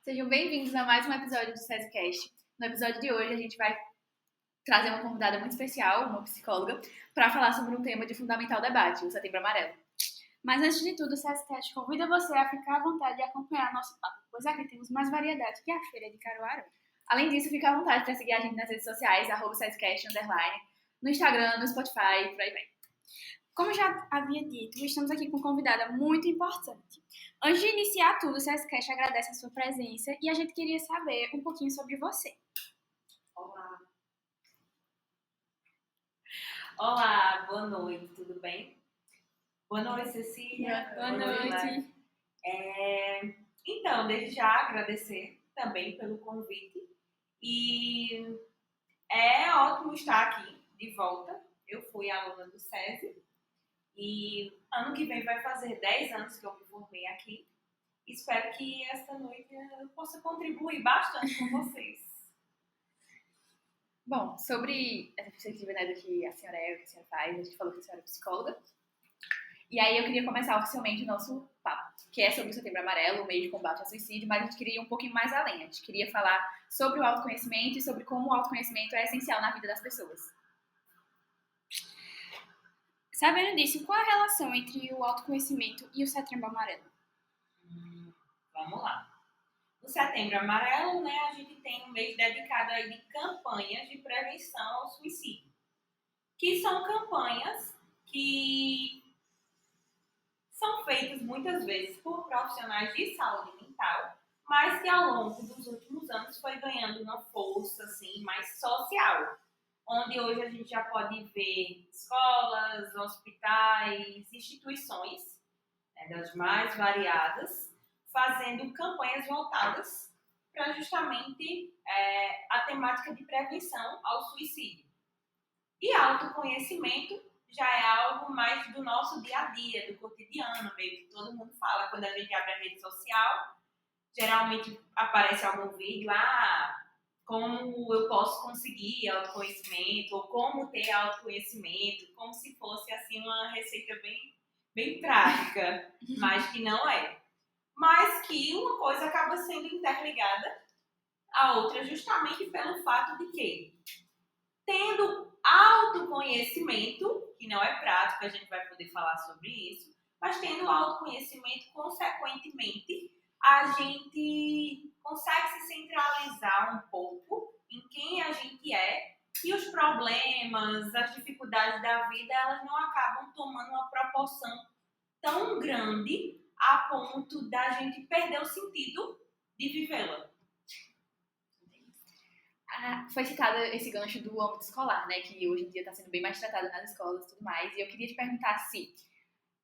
Sejam bem-vindos a mais um episódio do SESCast. No episódio de hoje a gente vai trazer uma convidada muito especial, uma psicóloga, para falar sobre um tema de fundamental debate, o Setembro Amarelo. Mas antes de tudo, o SESCast convida você a ficar à vontade e acompanhar nosso papo, pois aqui temos mais variedade que a Feira de Caruaru. Além disso, fica à vontade para seguir a gente nas redes sociais, @SESCast_, no Instagram, no Spotify, por aí vai. Como já havia dito, estamos aqui com uma convidada muito importante. Antes de iniciar tudo, o SESCast agradece a sua presença e a gente queria saber um pouquinho sobre você. Olá. Olá, boa noite, tudo bem? Boa noite, Cecília. Boa noite. Então, desde já agradecer também pelo convite e é ótimo estar aqui de volta. Eu fui aluna do SESI e ano que vem vai fazer 10 anos que eu me formei aqui. Espero que esta noite eu possa contribuir bastante com vocês. Bom, sobre essa perspectiva, né, do que a senhora é, o que a senhora faz, a gente falou que a senhora é psicóloga. E aí eu queria começar oficialmente o nosso papo, que é sobre o Setembro Amarelo, o mês de combate ao suicídio, mas a gente queria ir um pouquinho mais além. A gente queria falar sobre o autoconhecimento e sobre como o autoconhecimento é essencial na vida das pessoas. Sabendo disso, qual a relação entre o autoconhecimento e o Setembro Amarelo? Vamos lá. No Setembro Amarelo, né, a gente tem um mês dedicado aí de campanhas de prevenção ao suicídio, que são campanhas que são feitas muitas vezes por profissionais de saúde mental, mas que ao longo dos últimos anos foi ganhando uma força assim, mais social, onde hoje a gente já pode ver escolas, hospitais, instituições, né, das mais variadas, fazendo campanhas voltadas para justamente a temática de prevenção ao suicídio. E autoconhecimento já é algo mais do nosso dia a dia, do cotidiano, meio que todo mundo fala. Quando a gente abre a rede social, geralmente aparece algum vídeo, como eu posso conseguir autoconhecimento, ou como ter autoconhecimento, como se fosse assim uma receita bem prática, mas que não é. Mas que uma coisa acaba sendo interligada à outra justamente pelo fato de que, tendo autoconhecimento, que não é prático, a gente vai poder falar sobre isso, mas tendo autoconhecimento, consequentemente, a gente consegue se centralizar um pouco em quem a gente é e os problemas, as dificuldades da vida, elas não acabam tomando uma proporção tão grande a ponto da gente perder o sentido de vivê-la. Foi citado esse gancho do âmbito escolar, né, que hoje em dia está sendo bem mais tratado nas escolas e tudo mais, e eu queria te perguntar se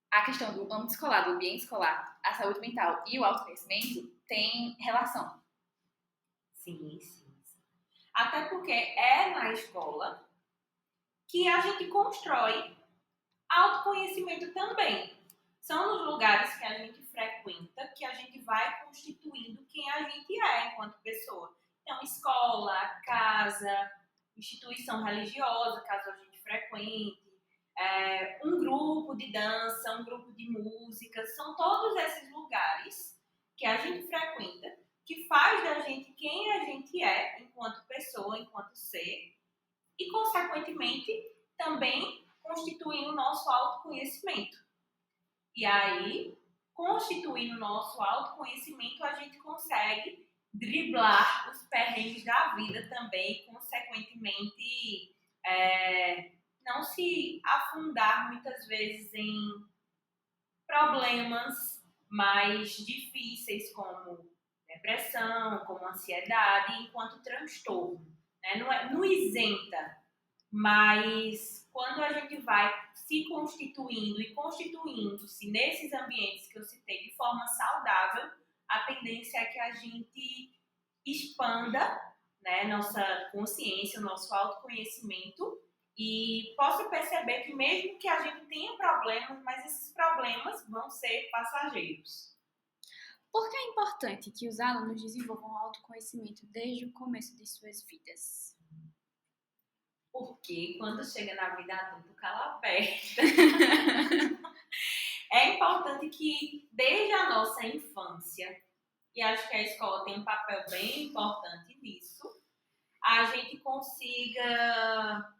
a questão do âmbito escolar, do ambiente escolar, a saúde mental e o autoconhecimento tem relação. Sim. Até porque é na escola que a gente constrói autoconhecimento também. São nos lugares que a gente frequenta que a gente vai constituindo quem a gente é enquanto pessoa. Então, escola, casa, instituição religiosa, caso a gente frequente, um grupo de dança, um grupo de música, são todos esses lugares que a gente frequenta, que faz da gente quem a gente é enquanto pessoa, enquanto ser, e, consequentemente, também constituindo o nosso autoconhecimento. E aí, constituindo o nosso autoconhecimento, a gente consegue driblar os perrengues da vida também e, consequentemente, não se afundar muitas vezes em problemas mais difíceis como depressão, como ansiedade, enquanto transtorno. Né? Não isenta, mas quando a gente vai se constituindo e constituindo-se nesses ambientes que eu citei de forma saudável, a tendência é que a gente expanda, né, nossa consciência, o nosso autoconhecimento e possa perceber que mesmo que a gente tenha problemas, mas esses problemas vão ser passageiros. Por que é importante que os alunos desenvolvam autoconhecimento desde o começo de suas vidas? Porque quando chega na vida adulta, o calo aperta. É importante que desde a nossa infância, e acho que a escola tem um papel bem importante nisso, a gente consiga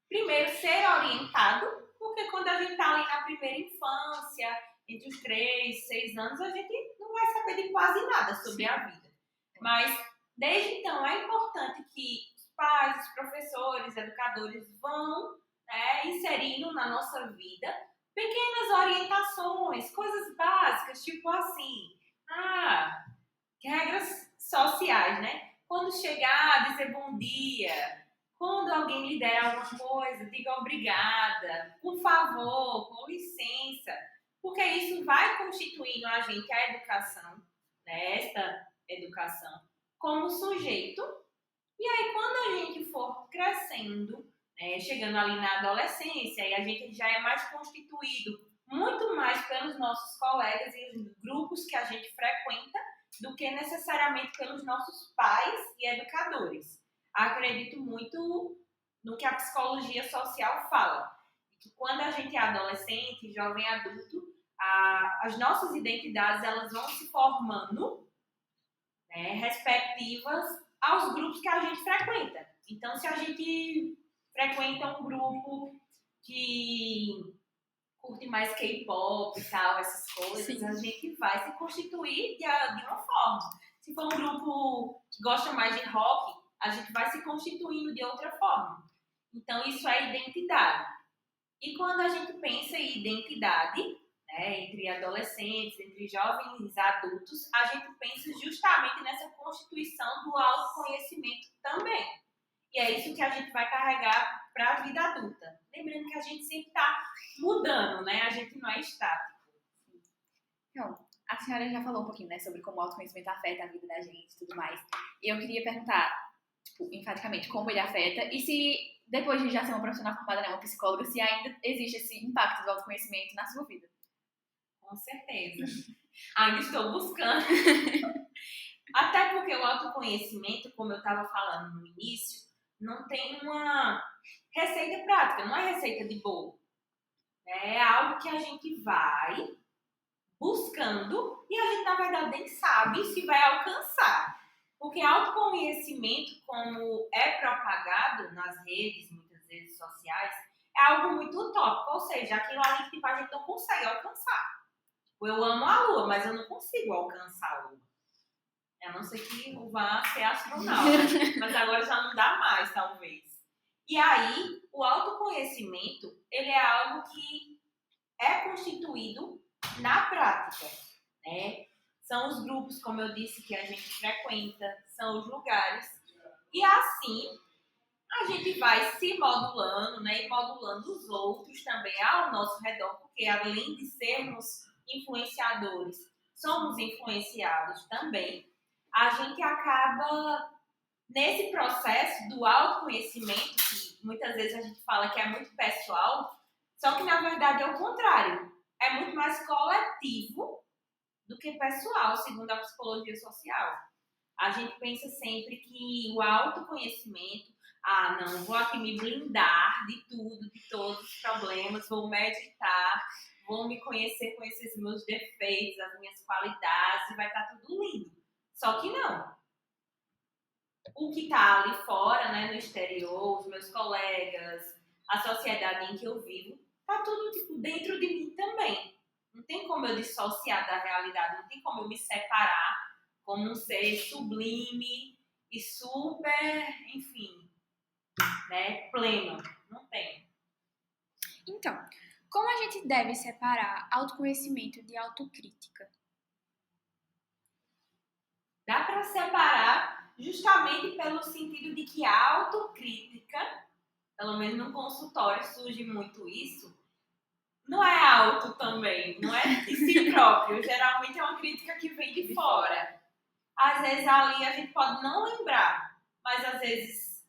primeiro ser orientado, porque quando a gente está ali na primeira infância, entre os 3, 6 anos, a gente não vai saber de quase nada sobre a vida. Mas desde então é importante que os pais, os professores, educadores vão, né, inserindo na nossa vida pequenas orientações, coisas básicas, tipo assim, regras sociais, né? Quando chegar, dizer bom dia. Quando alguém lhe der alguma coisa, diga obrigada, por favor, com licença. Porque isso vai constituindo a gente, a educação, né? Esta educação, como sujeito. E aí, quando a gente for crescendo, né, chegando ali na adolescência, e a gente já é mais constituído muito mais pelos nossos colegas e os grupos que a gente frequenta do que necessariamente pelos nossos pais e educadores. Acredito muito no que a psicologia social fala, que quando a gente é adolescente, jovem adulto, as nossas identidades elas vão se formando, né, respectivas aos grupos que a gente frequenta. Então, se a gente frequenta um grupo que curte mais K-pop e tal, essas coisas, sim, a gente vai se constituir de uma forma. Se for um grupo que gosta mais de rock, a gente vai se constituindo de outra forma. Então, isso é identidade. E quando a gente pensa em identidade, né, entre adolescentes, entre jovens adultos, a gente pensa justamente nessa constituição do autoconhecimento também. E é isso que a gente vai carregar para a vida adulta. Lembrando que a gente sempre está mudando, né? A gente não é estático. Então, a senhora já falou um pouquinho, né, sobre como o autoconhecimento afeta a vida da gente e tudo mais. E eu queria perguntar, tipo, enfaticamente, como ele afeta e se, depois de já ser uma profissional formada, né, uma psicóloga, se ainda existe esse impacto do autoconhecimento na sua vida. Com certeza. Ainda estou buscando. Até porque o autoconhecimento, como eu estava falando no início, não tem uma receita prática, não é receita de bolo. É algo que a gente vai buscando e a gente, na verdade, nem sabe se vai alcançar. Porque autoconhecimento, como é propagado nas redes, muitas vezes sociais, é algo muito utópico, ou seja, aquilo ali que a gente não consegue alcançar. Eu amo a Lua, mas eu não consigo alcançar a Lua. A não ser que eu vá ser astronauta, mas agora já não dá mais, talvez. E aí, o autoconhecimento, ele é algo que é constituído na prática, né? São os grupos, como eu disse, que a gente frequenta, são os lugares. E assim, a gente vai se modulando, né? E modulando os outros também ao nosso redor, porque além de sermos influenciadores, somos influenciados também. A gente acaba, nesse processo do autoconhecimento, que muitas vezes a gente fala que é muito pessoal, só que na verdade é o contrário. É muito mais coletivo do que pessoal, segundo a psicologia social. A gente pensa sempre que o autoconhecimento, não, vou aqui me blindar de tudo, de todos os problemas, vou meditar, vou me conhecer com esses meus defeitos, as minhas qualidades, e vai estar tudo lindo. Só que não. O que está ali fora, né, no exterior, os meus colegas, a sociedade em que eu vivo, está tudo tipo, dentro de mim também. Não tem como eu dissociar da realidade, não tem como eu me separar como um ser sublime e super, enfim, né, pleno. Não tem. Então, como a gente deve separar autoconhecimento de autocrítica? Dá para separar justamente pelo sentido de que a autocrítica, pelo menos no consultório surge muito isso, não é auto também, não é de si próprio. Geralmente é uma crítica que vem de fora. Às vezes ali a gente pode não lembrar, mas às vezes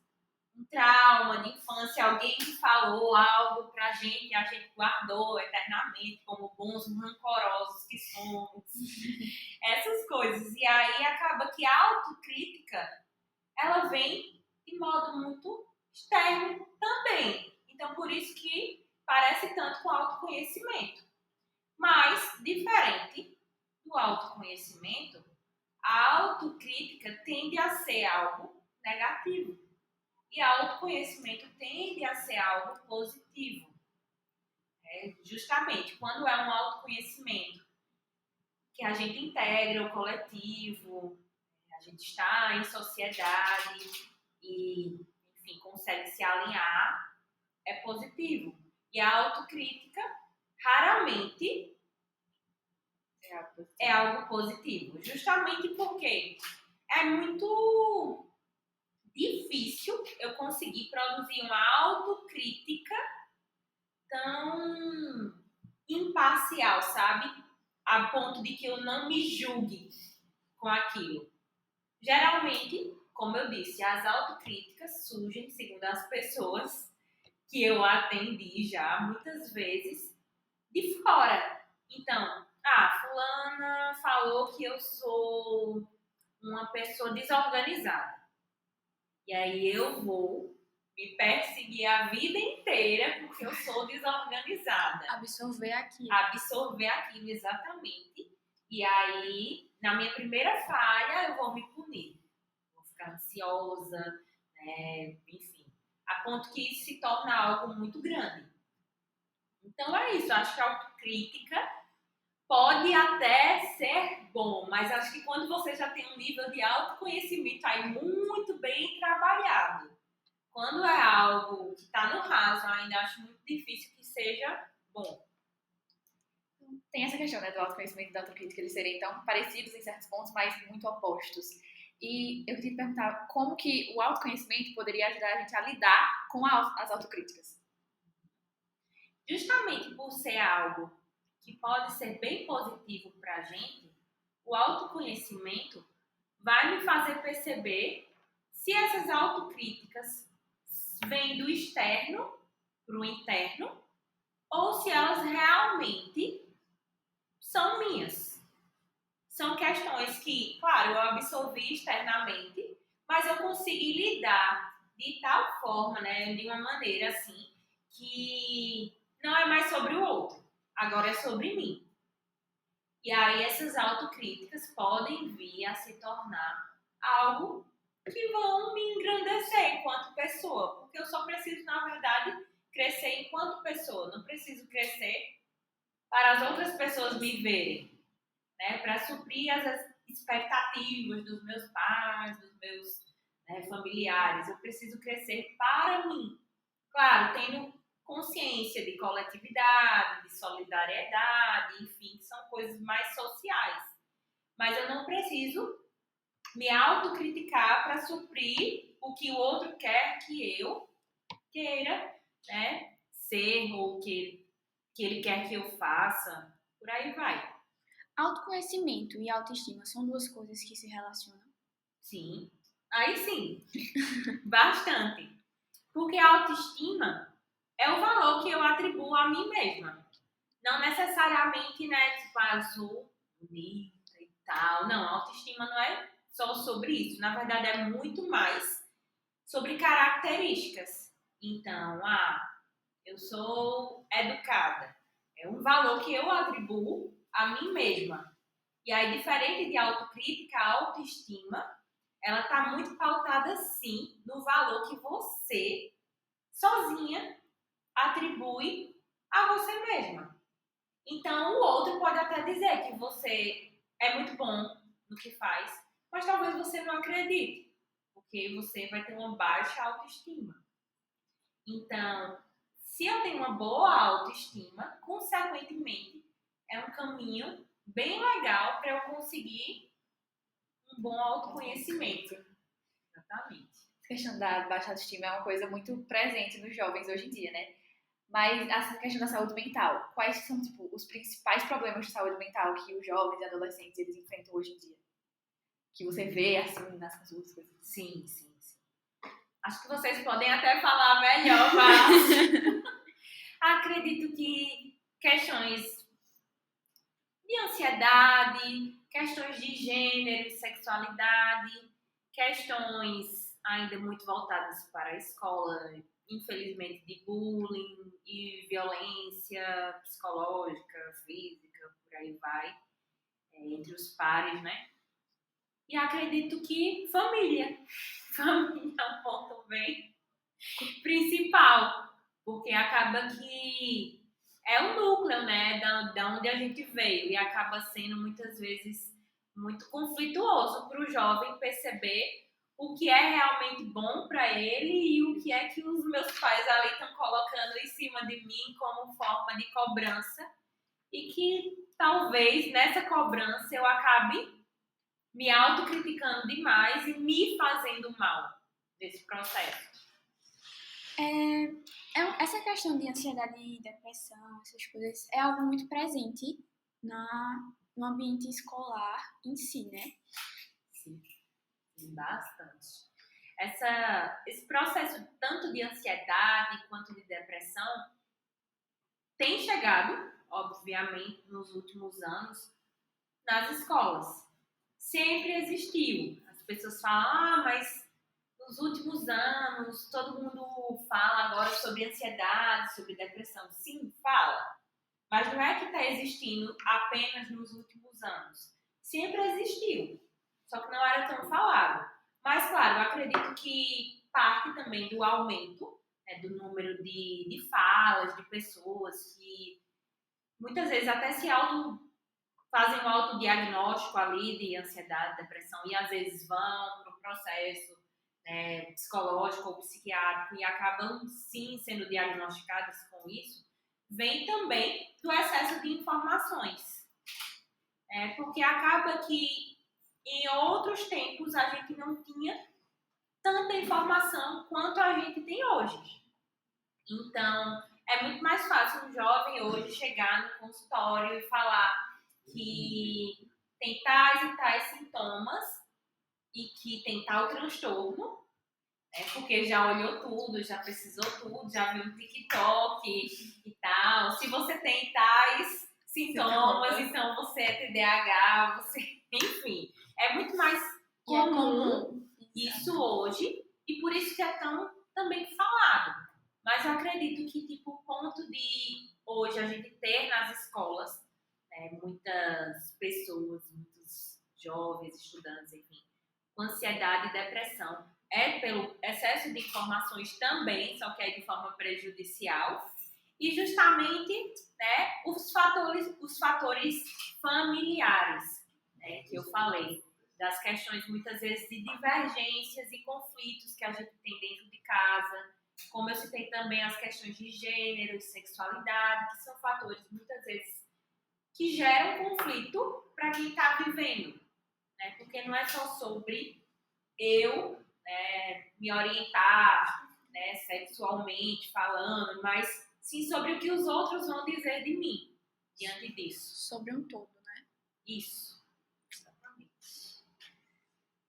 um trauma de infância, alguém que falou algo pra gente e a gente guardou eternamente como bons rancorosos que somos. Essas coisas. E aí acaba que a autocrítica, ela vem de modo muito externo também. Então, por isso que parece tanto com autoconhecimento. Mas, diferente do autoconhecimento, a autocrítica tende a ser algo negativo. E autoconhecimento tende a ser algo positivo. Justamente, quando é um autoconhecimento que a gente integra o coletivo, a gente está em sociedade e, enfim, consegue se alinhar, é positivo. E a autocrítica, raramente, é algo positivo. Justamente porque é muito difícil eu conseguir produzir uma autocrítica tão imparcial, sabe? A ponto de que eu não me julgue com aquilo. Geralmente, como eu disse, as autocríticas surgem, segundo as pessoas que eu atendi já muitas vezes, de fora. Então, fulana falou que eu sou uma pessoa desorganizada. E aí eu vou me perseguir a vida inteira porque eu sou desorganizada. Absorver aquilo. Absorver aquilo, exatamente. E aí, na minha primeira falha, eu vou me punir. Vou ficar ansiosa, né? Enfim. A ponto que isso se torna algo muito grande. Então é isso. Acho que a autocrítica pode até ser bom, mas acho que quando você já tem um nível de autoconhecimento aí muito bem trabalhado, quando é algo que está no raso, ainda acho muito difícil que seja bom. Tem essa questão, né, do autoconhecimento e da autocrítica, eles serem tão parecidos em certos pontos, mas muito opostos. E eu queria te perguntar como que o autoconhecimento poderia ajudar a gente a lidar com as autocríticas. Justamente por ser algo que pode ser bem positivo para a gente, o autoconhecimento vai me fazer perceber se essas autocríticas vêm do externo para o interno ou se elas realmente são minhas. São questões que, claro, eu absorvi externamente, mas eu consegui lidar de tal forma, né, de uma maneira assim, que não é mais sobre o outro, agora é sobre mim. E aí essas autocríticas podem vir a se tornar algo que vão me engrandecer enquanto pessoa, porque eu só preciso, na verdade, crescer enquanto pessoa, não preciso crescer para as outras pessoas me verem, né? Para suprir as expectativas dos meus pais, dos meus familiares. Eu preciso crescer para mim. Claro, tendo consciência de coletividade, de solidariedade, enfim, que são coisas mais sociais. Mas eu não preciso me autocriticar para suprir o que o outro quer que eu queira, né, ser ou que ele quer que eu faça. Por aí vai. Autoconhecimento e autoestima são duas coisas que se relacionam. Sim. Aí sim. Bastante. Porque a autoestima é o valor que eu atribuo a mim mesma. Não necessariamente, né, tipo, eu sou bonita e tal. Não, a autoestima não é só sobre isso. Na verdade, é muito mais sobre características. Então, eu sou educada. É um valor que eu atribuo a mim mesma. E aí, diferente de autocrítica, a autoestima, ela está muito pautada, sim, no valor que você, sozinha, atribui a você mesma. Então, o outro pode até dizer que você é muito bom no que faz, mas talvez você não acredite, porque você vai ter uma baixa autoestima. Então, se eu tenho uma boa autoestima, consequentemente, é um caminho bem legal para eu conseguir um bom autoconhecimento. Exatamente. Essa questão da baixa autoestima é uma coisa muito presente nos jovens hoje em dia, né? Mas essa questão da saúde mental, quais são, tipo, os principais problemas de saúde mental que os jovens e adolescentes eles enfrentam hoje em dia? Que você vê, assim, nas suas coisas. Sim. Acho que vocês podem até falar melhor, mas acredito que questões de ansiedade, questões de gênero, sexualidade, questões ainda muito voltadas para a escola, infelizmente, de bullying e violência psicológica, física, por aí vai, entre os pares, né? E acredito que família. Família é um ponto bem principal, porque acaba que é o núcleo, né, da onde a gente veio e acaba sendo muitas vezes muito conflituoso para o jovem perceber o que é realmente bom para ele e o que é que os meus pais ali estão colocando em cima de mim como forma de cobrança e que talvez nessa cobrança eu acabe me autocriticando demais e me fazendo mal nesse processo. Essa questão de ansiedade e depressão, essas coisas, é algo muito presente no ambiente escolar em si, né? Sim, bastante. Esse processo tanto de ansiedade quanto de depressão tem chegado, obviamente, nos últimos anos nas escolas. Sempre existiu. As pessoas falam, mas nos últimos anos todo mundo fala agora sobre ansiedade, sobre depressão. Sim, fala. Mas não é que está existindo apenas nos últimos anos. Sempre existiu. Só que não era tão falado. Mas, claro, eu acredito que parte também do aumento, né, do número de falas, de pessoas que muitas vezes até fazem um autodiagnóstico ali de ansiedade, depressão e às vezes vão para um processo psicológico ou psiquiátrico e acabam sim sendo diagnosticadas com isso, vem também do excesso de informações. Porque acaba que em outros tempos a gente não tinha tanta informação quanto a gente tem hoje. Então, é muito mais fácil um jovem hoje chegar no consultório e falar que tem tais e tais sintomas e que tem tal transtorno, porque já olhou tudo, já pesquisou tudo, já viu no TikTok e tal. Se você tem tais sintomas, então você é TDAH, enfim. É muito mais comum isso hoje e por isso que é tão também falado. Mas eu acredito que, o ponto de hoje a gente ter nas escolas, muitas pessoas, muitos jovens, estudantes, enfim, com ansiedade e depressão, é pelo excesso de informações também, só que é de forma prejudicial, e justamente os fatores familiares, que eu falei, das questões muitas vezes de divergências e conflitos que a gente tem dentro de casa, como eu citei também as questões de gênero, de sexualidade, que são fatores muitas vezes que geram conflito para quem está vivendo, porque não é só sobre eu me orientar sexualmente falando, mas sim sobre o que os outros vão dizer de mim diante disso. Sobre um todo, né? Isso. Exatamente.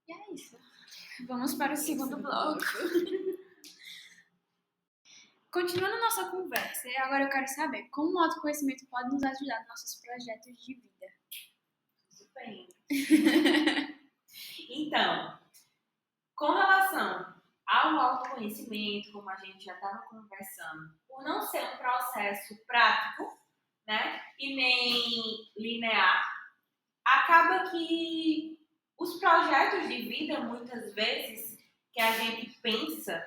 E é isso. Vamos para o segundo bloco. Continuando nossa conversa, agora eu quero saber como o autoconhecimento pode nos ajudar nos nossos projetos de vida. Tudo bem. Então, com relação ao autoconhecimento, como a gente já estava conversando, por não ser um processo prático, e nem linear, acaba que os projetos de vida, muitas vezes, que a gente pensa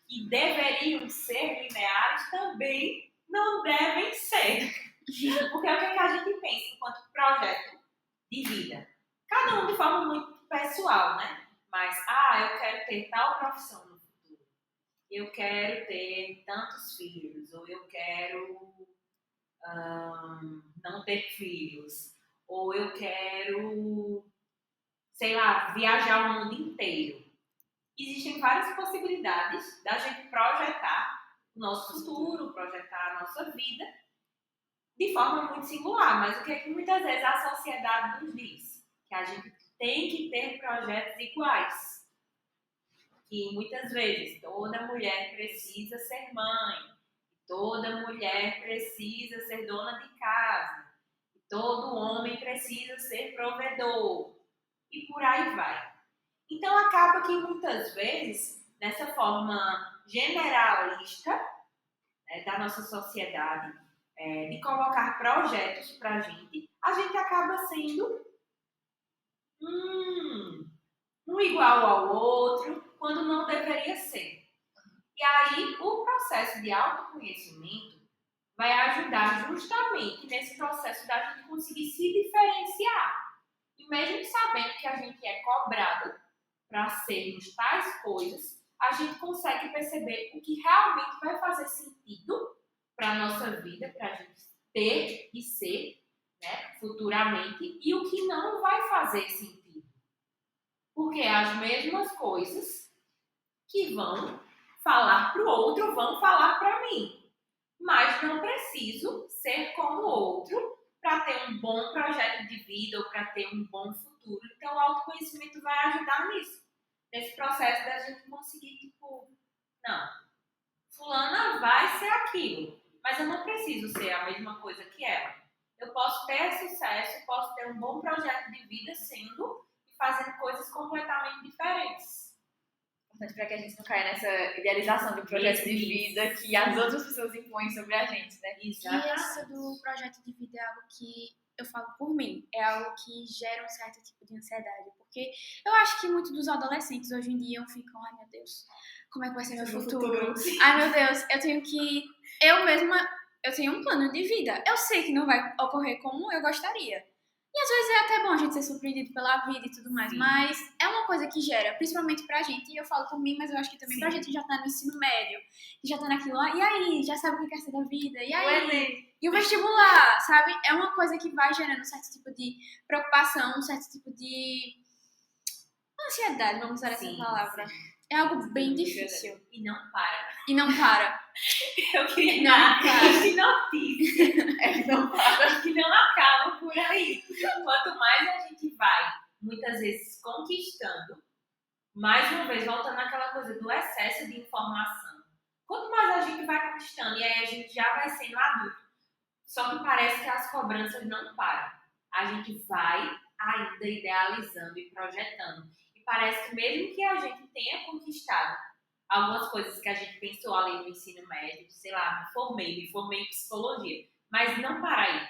que deveriam ser lineares, também não devem ser. Porque é o que a gente pensa enquanto projeto de vida? Cada um de forma muito pessoal, Mas, eu quero ter tal profissão no futuro. Eu quero ter tantos filhos. Ou eu quero não ter filhos. Ou eu quero, sei lá, viajar o mundo inteiro. Existem várias possibilidades da gente projetar o nosso futuro, projetar a nossa vida de forma muito singular. Mas o que é que muitas vezes a sociedade nos diz? Que a gente tem que ter projetos iguais. que muitas vezes toda mulher precisa ser mãe, toda mulher precisa ser dona de casa, todo homem precisa ser provedor, e por aí vai. Então acaba que muitas vezes, dessa forma generalista, da nossa sociedade, de colocar projetos para a gente acaba sendo um igual ao outro, quando não deveria ser. E aí, o processo de autoconhecimento vai ajudar justamente nesse processo da gente conseguir se diferenciar. E mesmo sabendo que a gente é cobrado para sermos tais coisas, a gente consegue perceber o que realmente vai fazer sentido para a nossa vida, para a gente ter e ser, né, futuramente, e o que não vai fazer sentido. Porque as mesmas coisas que vão falar para o outro vão falar para mim. Mas não preciso ser como o outro para ter um bom projeto de vida ou para ter um bom futuro. Então, o autoconhecimento vai ajudar nisso. Nesse processo da gente conseguir, tipo, não, fulana vai ser aquilo, mas eu não preciso ser a mesma coisa que ela. Eu posso ter sucesso, posso ter um bom projeto de vida sendo e fazendo coisas completamente diferentes. Importante para que a gente não caia nessa idealização de um projeto de vida que as outras pessoas impõem sobre a gente, né? E isso do projeto de vida é algo que eu falo por mim, é algo que gera um certo tipo de ansiedade, porque eu acho que muitos dos adolescentes hoje em dia ficam, ai meu Deus, como é que vai ser meu futuro? Ai meu Deus, eu tenho um plano de vida, eu sei que não vai ocorrer como eu gostaria. E às vezes é até bom a gente ser surpreendido pela vida e tudo mais, Sim. mas é uma coisa que gera, principalmente pra gente, e eu falo por mim, mas eu acho que também Sim. pra gente que já tá no ensino médio, que já tá naquilo lá, e aí, já sabe o que quer ser da vida, e aí, e o vestibular, sabe? É uma coisa que vai gerando um certo tipo de preocupação, um certo tipo de ansiedade, vamos usar essa palavra. Sim. É algo bem difícil. E não para. E não para. Eu queria Não dar para. de notícia. Que não para, que não acaba por aí. Quanto mais a gente vai, muitas vezes, conquistando, mais uma vez, voltando àquela coisa do excesso de informação. Quanto mais a gente vai conquistando, e aí a gente já vai sendo adulto, só que parece que as cobranças não param. A gente vai ainda idealizando e projetando. E parece que mesmo que a gente tenha conquistado algumas coisas que a gente pensou ali no ensino médio, sei lá, me formei em psicologia, mas não para aí.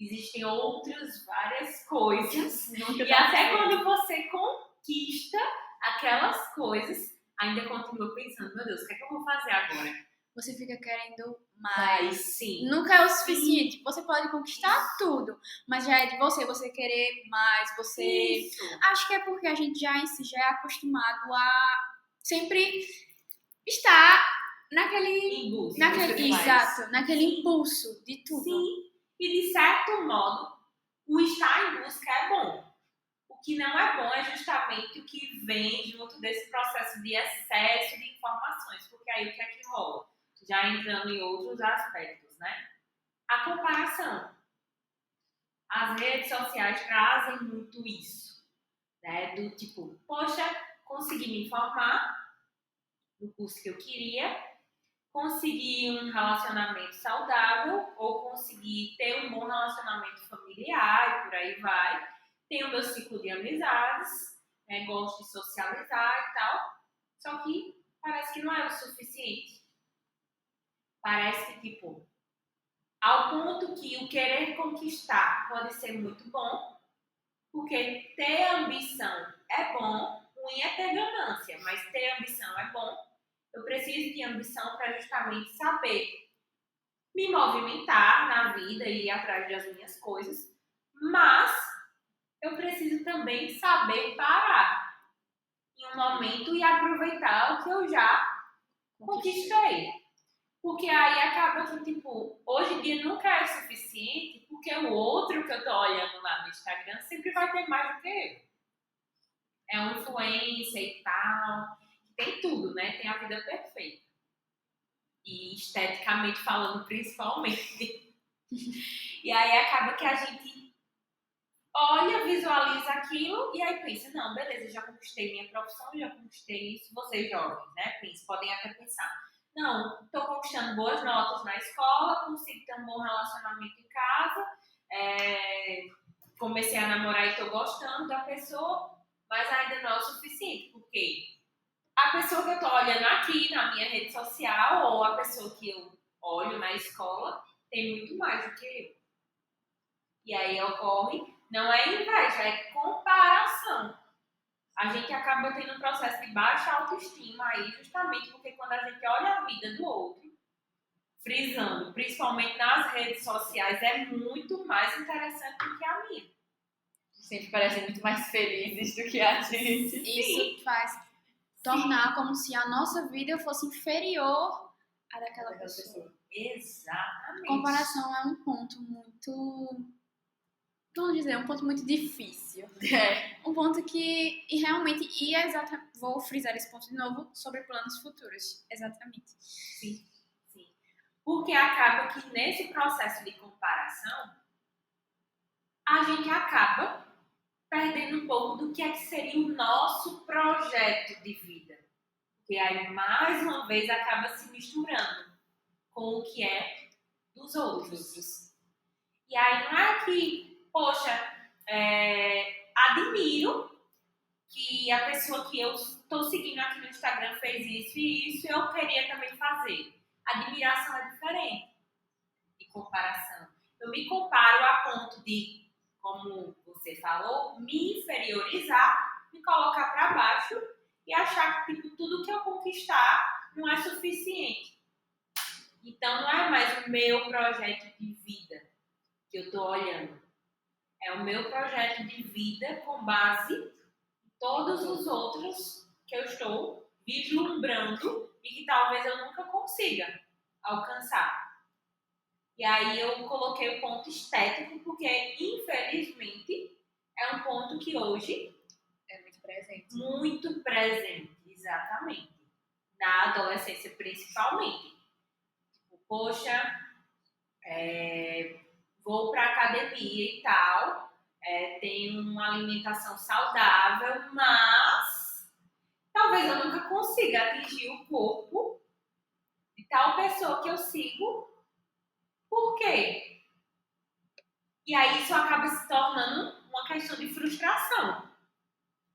Existem outras várias coisas. E até quando você conquista aquelas coisas, ainda continua pensando, meu Deus, o que é que eu vou fazer agora? Você fica querendo mais. Sim. Nunca é o suficiente. Você pode conquistar tudo, mas já é de você querer mais, você... Isso. Acho que é porque a gente já em si já é acostumado a sempre estar naquele... naquele impulso de tudo. Sim. E de certo modo, o estar em busca é bom. O que não é bom é justamente o que vem junto desse processo de excesso de informações. Porque aí o que é que rola? Já entrando em outros aspectos, né? A comparação. As redes sociais trazem muito isso, né? Do tipo, poxa, consegui me informar no curso que eu queria, consegui um relacionamento saudável, ou consegui ter um bom relacionamento familiar, e por aí vai. Tenho meu ciclo de amizades, né? Gosto de socializar e tal. Só que parece que não é o suficiente. Parece que, tipo, ao ponto que o querer conquistar pode ser muito bom, porque ter ambição é bom, ruim é ter ganância, mas ter ambição é bom. Eu preciso de ambição para justamente saber me movimentar na vida e ir atrás das minhas coisas, mas eu preciso também saber parar em um momento e aproveitar o que eu já conquistei. Porque aí acaba que, tipo, hoje em dia nunca é suficiente, porque o outro que eu tô olhando lá no Instagram sempre vai ter mais do que eu. É uma influência e tal. Tem tudo, né? Tem a vida perfeita. E esteticamente falando, principalmente. E aí acaba que a gente olha, visualiza aquilo e aí pensa, não, beleza, já conquistei minha profissão, já conquistei isso. Vocês jovens, né? Podem até pensar, não, estou conquistando boas notas na escola, consigo ter um bom relacionamento em casa, comecei a namorar e estou gostando da pessoa, mas ainda não é o suficiente, porque a pessoa que eu estou olhando aqui na minha rede social ou a pessoa que eu olho na escola tem muito mais do que eu. E aí ocorre, não é inveja, é comparação. A gente acaba tendo um processo de baixa autoestima aí, justamente porque quando a gente olha a vida do outro, frisando, principalmente nas redes sociais, é muito mais interessante do que a minha. Sempre parecem muito mais felizes do que a gente. Isso faz tornar como se a nossa vida fosse inferior à daquela pessoa. Exatamente. Comparação é um ponto muito, vamos dizer, um ponto muito difícil. Um ponto que, e realmente, vou frisar esse ponto de novo, sobre planos futuros. Exatamente. Sim. Porque acaba que nesse processo de comparação, a gente acaba perdendo um pouco do que é que seria o nosso projeto de vida. Porque aí, mais uma vez, acaba se misturando com o que é dos outros. E aí não é que, poxa, admiro que a pessoa que eu estou seguindo aqui no Instagram fez isso e isso, eu queria também fazer. Admiração é diferente de comparação. Eu me comparo a ponto de, como você falou, me inferiorizar, me colocar para baixo e achar que tipo, tudo que eu conquistar não é suficiente. Então não é mais o meu projeto de vida que eu estou olhando. É o meu projeto de vida com base em todos os outros que eu estou vislumbrando e que talvez eu nunca consiga alcançar. E aí eu coloquei o ponto estético porque, infelizmente, é um ponto que hoje é muito presente. Muito presente, exatamente. Na adolescência, principalmente. Tipo, poxa, vou pra academia e tal, tenho uma alimentação saudável, mas talvez eu nunca consiga atingir o corpo de tal pessoa que eu sigo. Por quê? E aí isso acaba se tornando uma questão de frustração.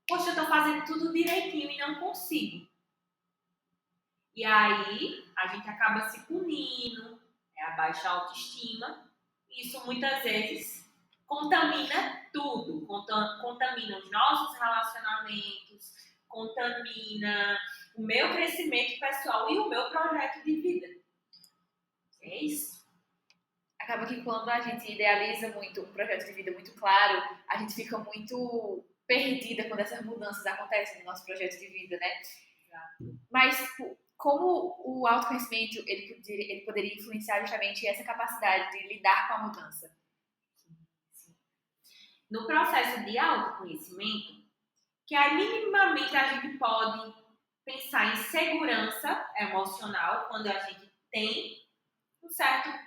Poxa, eu tô fazendo tudo direitinho e não consigo. E aí a gente acaba se punindo, a baixa autoestima. Isso muitas vezes contamina tudo. Contamina os nossos relacionamentos, contamina o meu crescimento pessoal e o meu projeto de vida. É isso. Acaba que quando a gente idealiza muito um projeto de vida muito claro, a gente fica muito perdida quando essas mudanças acontecem no nosso projeto de vida, né? Exato. Mas como o autoconhecimento ele poderia influenciar justamente essa capacidade de lidar com a mudança? Sim. No processo de autoconhecimento, que aí minimamente a gente pode pensar em segurança emocional quando a gente tem um certo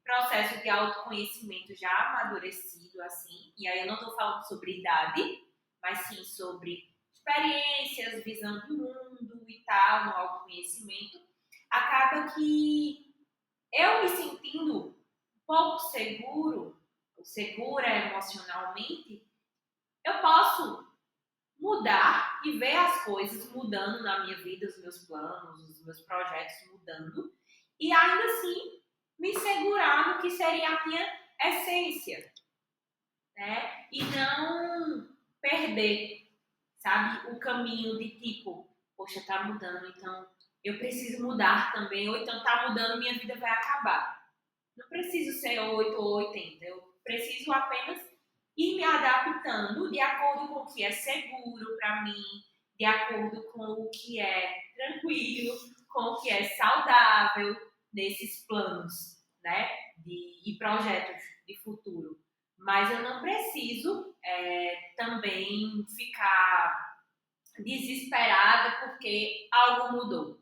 processo de autoconhecimento já amadurecido, assim, e aí eu não estou falando sobre idade, mas sim sobre experiências, visão do mundo e tal, no autoconhecimento, acaba que eu me sentindo um pouco segura emocionalmente, eu posso mudar e ver as coisas mudando na minha vida, os meus planos, os meus projetos mudando, e ainda assim me segurar no que seria a minha essência, né? E não perder, sabe, o caminho de tipo, poxa, tá mudando, então eu preciso mudar também, ou então tá mudando, minha vida vai acabar. Não preciso ser 8 ou 80, eu preciso apenas ir me adaptando de acordo com o que é seguro para mim, de acordo com o que é tranquilo, com o que é saudável nesses planos, né, e projetos de futuro. Mas eu não preciso também ficar desesperada porque algo mudou.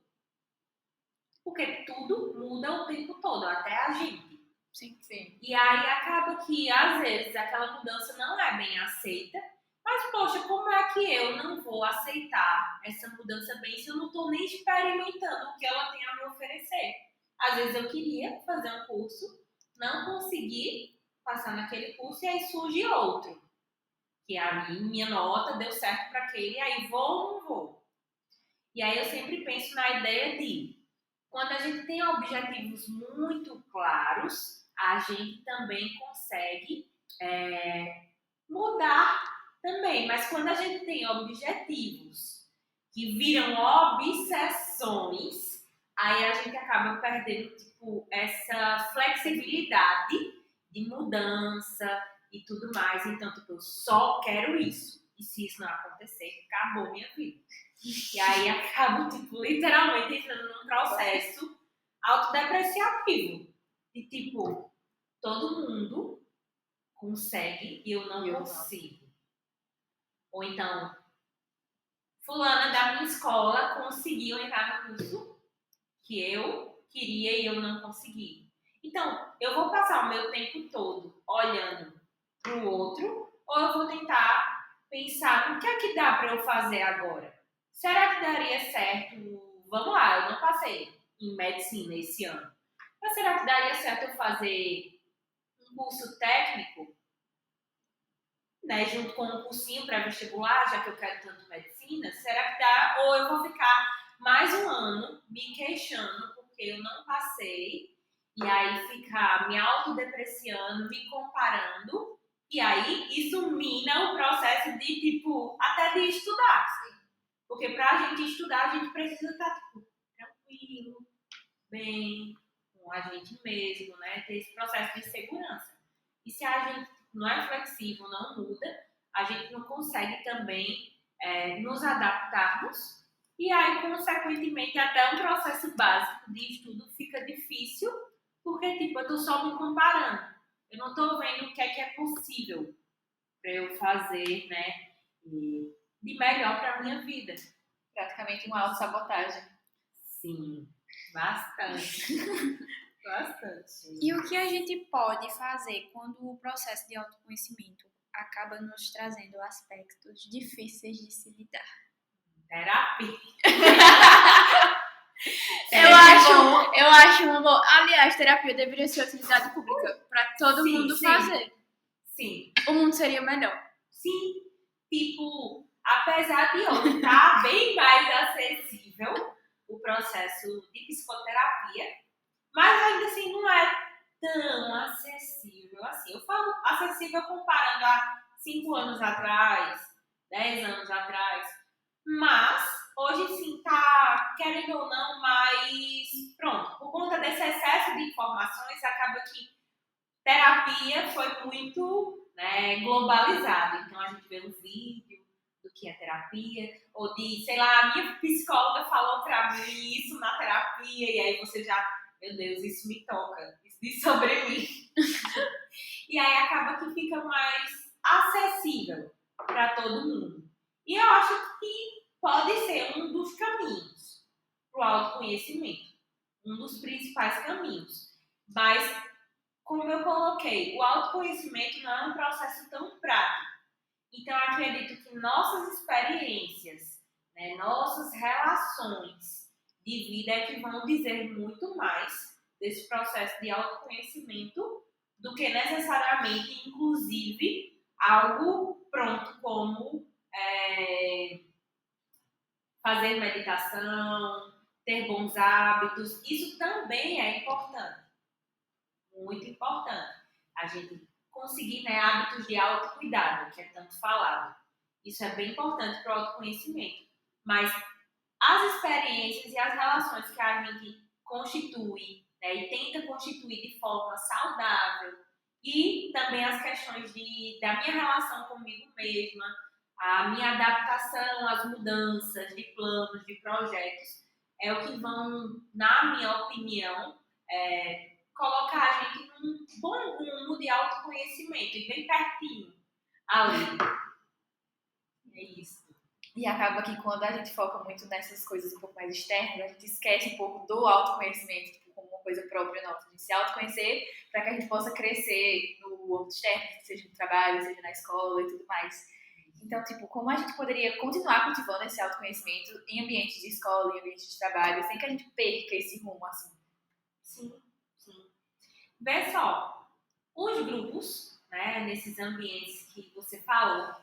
Porque tudo muda o tempo todo, até a gente. Sim. E aí acaba que, às vezes, aquela mudança não é bem aceita. Mas, poxa, como é que eu não vou aceitar essa mudança bem se eu não estou nem experimentando o que ela tem a me oferecer? Às vezes eu queria fazer um curso, não consegui passar naquele curso e aí surge outro. Que a minha nota deu certo para aquele, aí vou ou não vou? E aí eu sempre penso na ideia de, quando a gente tem objetivos muito claros, a gente também consegue mudar também. Mas quando a gente tem objetivos que viram obsessões, aí a gente acaba perdendo essa flexibilidade de mudança e tudo mais. Então, eu só quero isso. E se isso não acontecer, acabou minha vida. E aí acabo, literalmente entrando num processo autodepreciativo. E, todo mundo consegue e eu não consigo. Ou então, fulana da minha escola conseguiu entrar no curso que eu queria e eu não consegui. Então, eu vou passar o meu tempo todo olhando para o outro ou eu vou tentar pensar no que é que dá para eu fazer agora? Será que daria certo? Vamos lá, eu não passei em medicina esse ano. Mas será que daria certo eu fazer um curso técnico, né, junto com um cursinho pré-vestibular, já que eu quero tanto medicina? Será que dá? Ou eu vou ficar mais um ano me queixando porque eu não passei e aí ficar me autodepreciando, me comparando, e aí isso mina o processo de, até de estudar. Porque pra gente estudar, a gente precisa estar, tranquilo, bem, com a gente mesmo, né? Ter esse processo de segurança. E se a gente não é flexível, não muda, a gente não consegue também nos adaptarmos. E aí, consequentemente, até um processo básico de estudo fica difícil, porque, eu tô só me comparando. Eu não tô vendo o que é possível para eu fazer, né? De melhor para minha vida. Praticamente uma autossabotagem. Sim, bastante. Bastante. E o que a gente pode fazer quando o processo de autoconhecimento acaba nos trazendo aspectos difíceis de se lidar? Terapia. Eu acho uma boa. Aliás, terapia deveria ser utilidade pública para todo mundo fazer. Sim. O mundo seria melhor. Sim. Apesar de hoje estar bem mais acessível o processo de psicoterapia, mas ainda assim não é tão acessível assim. Eu falo acessível comparando a 5 anos atrás, 10 anos atrás, mas hoje sim tá, querendo ou não, mas pronto, por conta desse excesso de informações, acaba que terapia foi muito, né, globalizado. Então a gente vê um vídeo do que é terapia, ou de, sei lá, a minha psicóloga falou pra mim isso na terapia, e aí você já, meu Deus, isso me toca, isso diz sobre mim. E aí acaba que fica mais acessível para todo mundo. E eu acho que pode ser um dos caminhos para o autoconhecimento, um dos principais caminhos. Mas, como eu coloquei, o autoconhecimento não é um processo tão prático. Então, eu acredito que nossas experiências, né, nossas relações de vida é que vão dizer muito mais desse processo de autoconhecimento do que necessariamente, inclusive, algo pronto como fazer meditação, ter bons hábitos. Isso também é importante, muito importante. A gente conseguir, né, hábitos de autocuidado, que é tanto falado. Isso é bem importante para o autoconhecimento. Mas as experiências e as relações que a gente constitui, né, e tenta constituir de forma saudável, e também as questões da minha relação comigo mesma, a minha adaptação às mudanças de planos, de projetos, é o que vão, na minha opinião, colocar a gente num bom rumo de autoconhecimento e bem pertinho ali. É isso. E acaba que quando a gente foca muito nessas coisas um pouco mais externas, a gente esquece um pouco do autoconhecimento, como coisa própria nossa, de se autoconhecer para que a gente possa crescer no âmbito externo, seja no trabalho, seja na escola e tudo mais. Então, tipo, como a gente poderia continuar cultivando esse autoconhecimento em ambientes de escola, em ambientes de trabalho, sem que a gente perca esse rumo, assim? Sim, sim. Vê só, os grupos, né, nesses ambientes que você falou,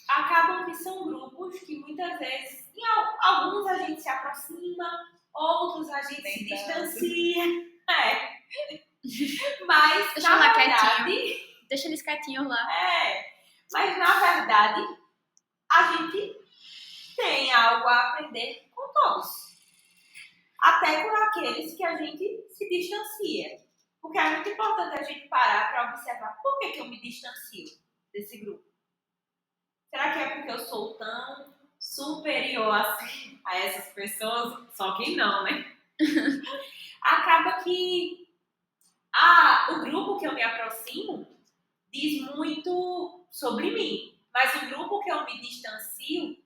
acabam que são grupos que muitas vezes, em alguns a gente se aproxima, outros a gente se distancia. Mas, Deixa na lá verdade, Deixa eles quietinhos lá. mas na verdade, a gente tem algo a aprender com todos. Até com aqueles que a gente se distancia. Porque é muito importante a gente parar para observar por que eu me distancio desse grupo. Será que é porque eu sou tão superior assim a essas pessoas? Só que não, né? Acaba que o grupo que eu me aproximo diz muito sobre mim. Mas o grupo que eu me distancio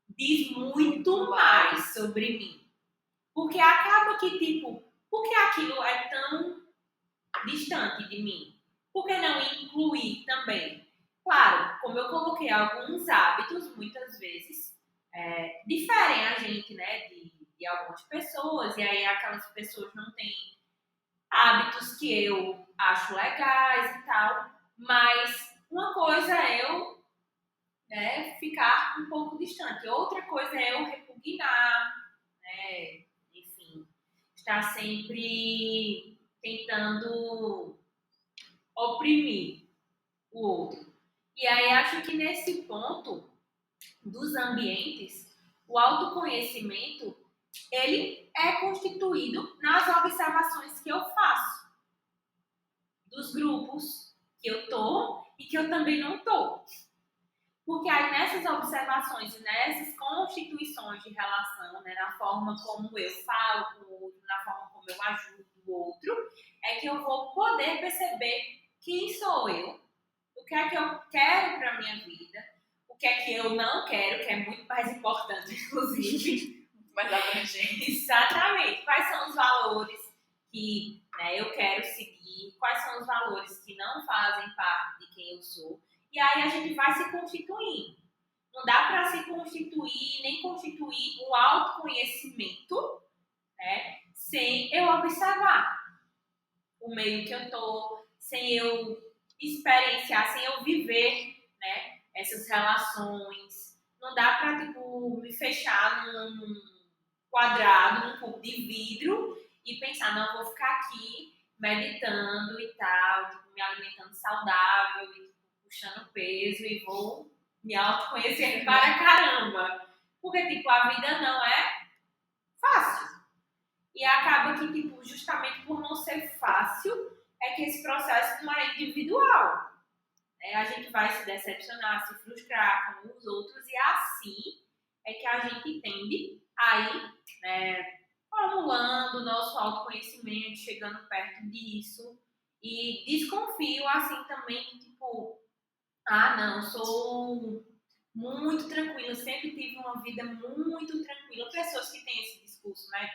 diz muito mais sobre mim. Porque acaba que, tipo, por que aquilo é tão distante de mim? Por que não incluir também? Claro, como eu coloquei, alguns hábitos, muitas vezes, diferem a gente, né, de algumas pessoas. E aí aquelas pessoas não têm hábitos que eu acho legais e tal. Mas uma coisa é eu, né, ficar um pouco distante. Outra coisa é eu repugnar, né, enfim, estar sempre tentando oprimir o outro. E aí acho que nesse ponto dos ambientes, o autoconhecimento, ele é constituído nas observações que eu faço, dos grupos que eu tô e que eu também não tô. Porque aí nessas observações e nessas constituições de relação, né, na forma como eu falo com o outro, na forma como eu ajudo o outro, é que eu vou poder perceber quem sou eu, o que é que eu quero para minha vida, o que é que eu não quero, que é muito mais importante, inclusive. Mais abrangente. Exatamente. Quais são os valores que, né, eu quero seguir, quais são os valores que não fazem parte de quem eu sou. E aí a gente vai se constituindo. Não dá para se constituir, nem constituir um autoconhecimento, né, sem eu observar o meio que eu tô, sem eu experienciar, sem eu viver, né, essas relações. Não dá para, tipo, me fechar num quadrado, num cubo de vidro e pensar, não, eu vou ficar aqui meditando e tal, tipo, me alimentando saudável, e, tipo, puxando peso e vou me autoconhecer para caramba. Porque, tipo, a vida não é fácil. E acaba que, tipo, justamente por não ser fácil, é que esse processo não é individual. Né? A gente vai se decepcionar, se frustrar com os outros e assim é que a gente tende a ir, né, formulando o nosso autoconhecimento, chegando perto disso. E desconfio, assim, também que, tipo, não, sou muito tranquila, sempre tive uma vida muito tranquila. Pessoas que têm esse discurso, né?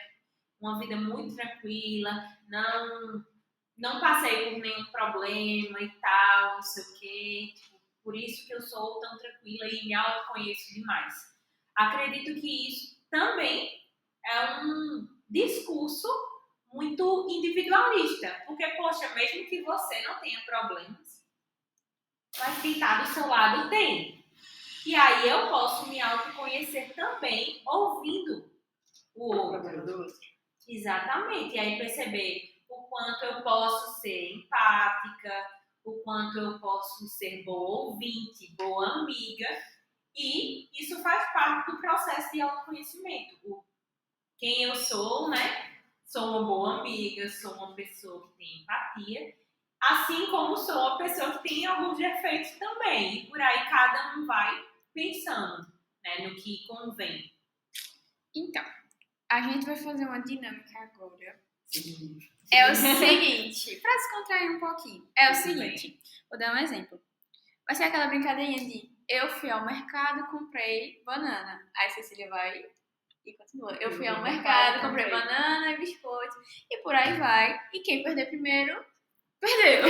Uma vida muito tranquila, não passei por nenhum problema e tal, não sei o quê. Tipo, por isso que eu sou tão tranquila e me autoconheço demais. Acredito que isso também é um discurso muito individualista. Porque, poxa, mesmo que você não tenha problemas, mas quem está do seu lado tem. E aí eu posso me autoconhecer também ouvindo o outro. Exatamente. E aí perceber o quanto eu posso ser empática, o quanto eu posso ser boa ouvinte, boa amiga. E isso faz parte do processo de autoconhecimento. Quem eu sou, né? Sou uma boa amiga, sou uma pessoa que tem empatia. Assim como sou uma pessoa que tem alguns defeitos também. E por aí cada um vai pensando, né, no que convém. Então, a gente vai fazer uma dinâmica agora. Sim. É o seguinte, pra descontrair um pouquinho. É o Tudo seguinte, vou dar um exemplo. Vai ser aquela brincadeirinha de eu fui ao mercado, comprei banana. Aí Cecília vai E continua. Eu fui ao mercado, comprei banana e biscoito. E por aí vai. E quem perder primeiro, perdeu.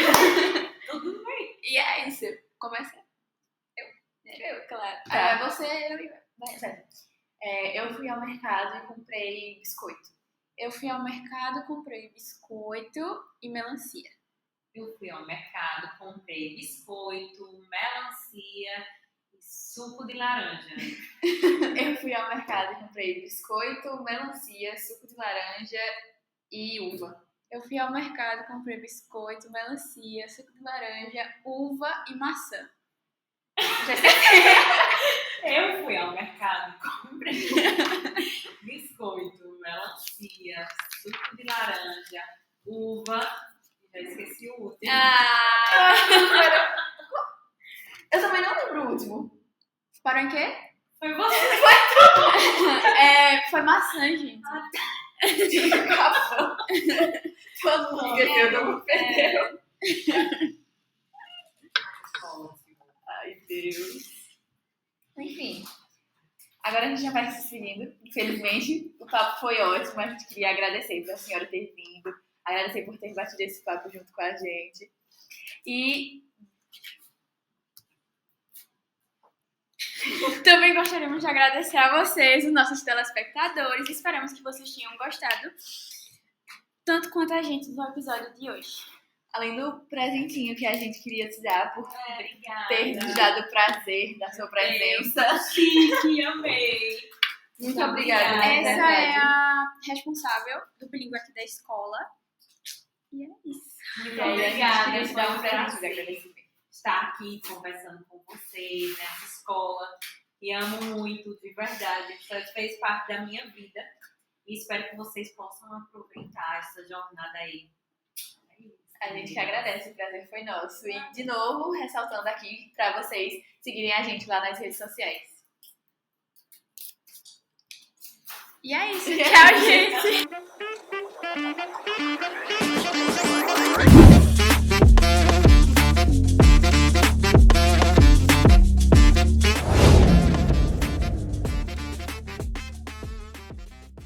Tudo bem. E é isso. Começa. Eu, claro. Tá. Você, eu e vai. Certo. Eu fui ao mercado e comprei biscoito. Eu fui ao mercado, comprei biscoito e melancia. Eu fui ao mercado, comprei biscoito, melancia e suco de laranja. Eu fui ao mercado e comprei biscoito, melancia, suco de laranja e uva. Eu fui ao mercado, comprei biscoito, melancia, suco de laranja, uva e maçã. Eu fui ao mercado, comprei biscoito, melancia, suco de laranja, uva. Já esqueci o último. Eu também não lembro o último. Parou em quê? Foi você. Foi maçã, gente. Acabou. Todo mundo esqueceu, todo mundo perdeu. Ótimo. Ai, Deus. Enfim, agora a gente já vai se despedindo. Infelizmente, o papo foi ótimo. A gente queria agradecer por a senhora ter vindo, agradecer por ter batido esse papo junto com a gente. E também gostaríamos de agradecer a vocês, os nossos telespectadores. Esperamos que vocês tenham gostado tanto quanto a gente do episódio de hoje. além do presentinho que a gente queria te dar por Obrigada. ter nos dado o prazer da sua presença. Chique, amei. Muito obrigada. obrigada. de Essa verdade. é a responsável do bilíngue aqui da escola. E é isso. Muito E aí, a gente obrigada. queria te dar um Foi presente de prazer agradecimento. estar aqui conversando com vocês nessa escola. E amo muito, de verdade. Isso fez parte da minha vida. E espero que vocês possam aproveitar essa jornada aí. É isso. A gente que agradece, o prazer foi nosso. E, de novo, ressaltando aqui para vocês seguirem a gente lá nas redes sociais. E é isso. Tchau, gente.